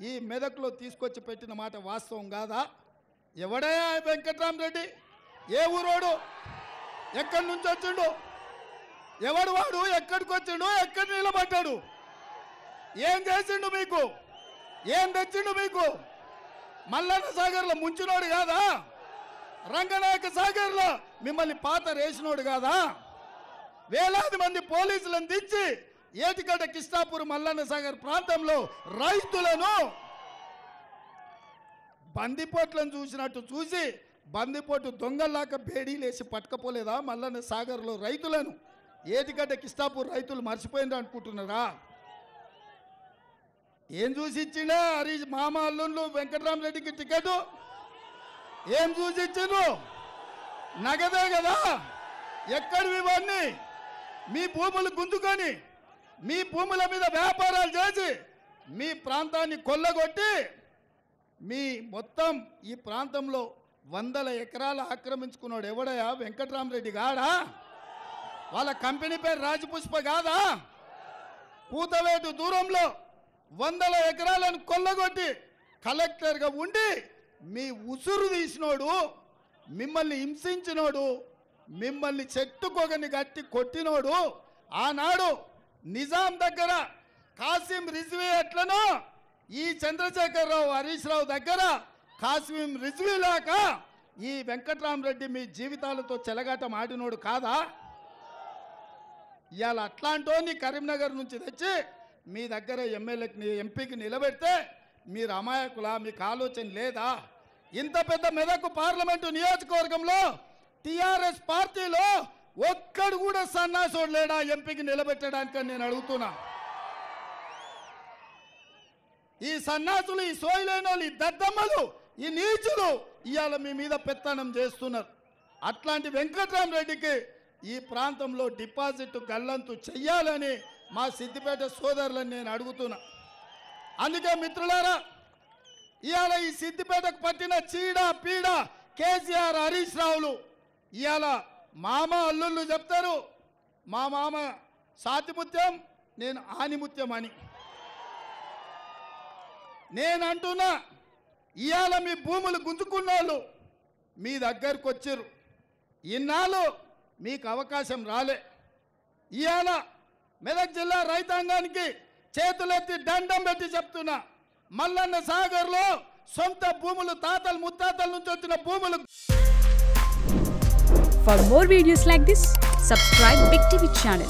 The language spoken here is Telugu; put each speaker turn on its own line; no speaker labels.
ఈ మెదక్లో తీసుకొచ్చి పెట్టిన మాట వాస్తవం కాదా? ఎవడయ్యా వెంకట్రామరెడ్డి? ఏ ఊరోడు? ఎక్కడి నుంచి వచ్చిండు? ఎవడు వాడు? ఎక్కడికి వచ్చిండు? ఎక్కడ నిలబడ్డాడు? ఏం చేసిండు మీకు? ఏం తెచ్చిండు మీకు? మల్లన్న సాగర్లో ముంచినోడు కాదా? రంగనాయక సాగర్లో మిమ్మల్ని పాత రేసినోడు కాదా? వేలాది మంది పోలీసులను దించి ఏటిగడ్డ కిష్టాపూర్ మల్లన్న సాగర్ ప్రాంతంలో రైతులను బందిపోట్లను చూసినట్టు చూసి బందిపోటు దొంగల్లాక బేడీలేసి పట్టుకపోలేదా మల్లన్న సాగర్లో రైతులను? ఏటిగడ్డ కిష్టాపూర్ రైతులు మర్చిపోయింది అనుకుంటున్నారా? ఏం చూసి ఇచ్చిండే హరీష్ మామ అల్లుళ్ళు వెంకట్రామరెడ్డికి టికెట్? ఏం చూసి ఇచ్చిండ్రు? నగదే కదా. ఎక్కడివి ఇవన్నీ? మీ భూములు గుంజుకొని మీ భూముల మీద వ్యాపారాలు చేసి మీ ప్రాంతాన్ని కొల్లగొట్టి మీ మొత్తం ఈ ప్రాంతంలో 100 ఎకరాలు ఆక్రమించుకున్నాడు ఎవడయా? వెంకట్రామరెడ్డి గాడా? వాళ్ళ కంపెనీ పేరు రాజపుష్ప కాదా? కూతవేటు దూరంలో 100 ఎకరాలను కొల్లగొట్టి కలెక్టర్గా ఉండి మీ ఉసురు తీసినోడు, మిమ్మల్ని హింసించినోడు, మిమ్మల్ని చెట్టుకొగని గట్టి కొట్టినోడు, ఆనాడు నిజాం దగ్గర కాసిం రిజ్వీ ఎట్లనో ఈ చంద్రశేఖరరావు హరీష్ రావు దగ్గర కాసిం రిజ్వీ లాక ఈ వెంకట్రామరెడ్డి మీ జీవితాలతో చెలగాటం ఆడినోడు కాదా? ఇవాళ అట్లాంటోని కరీంనగర్ నుంచి తెచ్చి మీ దగ్గర ఎంపీకి నిలబెడితే మీరు అమాయకులా? మీకు ఆలోచన లేదా? ఇంత పెద్ద మెదక్ పార్లమెంటు నియోజకవర్గంలో టీఆర్ఎస్ పార్టీలో ఒక్కడు కూడా సన్నాసోడు లేడా ఎంపీకి నిలబెట్టడానికి నేను అడుగుతున్నా. ఈ సన్నాసులు, ఈ సోయిలేనోళ్ళు, ఈ దద్దమ్మలు, ఈ నీచులు ఇవాళ మీ మీద పెత్తనం చేస్తున్నారు. అట్లాంటి వెంకట్రామరెడ్డికి ఈ ప్రాంతంలో డిపాజిట్ గల్లంతు చెయ్యాలని మా సిద్దిపేట సోదరులను నేను అడుగుతున్నా. అందుకే మిత్రులారా, ఇవాళ ఈ సిద్దిపేటకు పట్టిన చీడ పీడ కేసీఆర్ హరీష్ రావులు ఇవాళ మామ అల్లుళ్ళు చెప్తారు. మా మామ సాతిముత్యం, నేను ఆనిముత్యం అని. నేను అంటున్నా, ఇవాళ మీ భూములు గుంజుకున్న వాళ్ళు మీ దగ్గరకు వచ్చారు. ఇన్నాళ్ళు మీకు అవకాశం రాలే. ఇవాళ మెదక్ జిల్లా రైతాంగానికి చేతులెత్తి దండం పెట్టి చెప్తున్నా, మల్లన్న సాగర్లో సొంత భూములు, తాతలు ముత్తాతల నుంచి వచ్చిన భూములు.
For more videos like this, subscribe Big TV channel.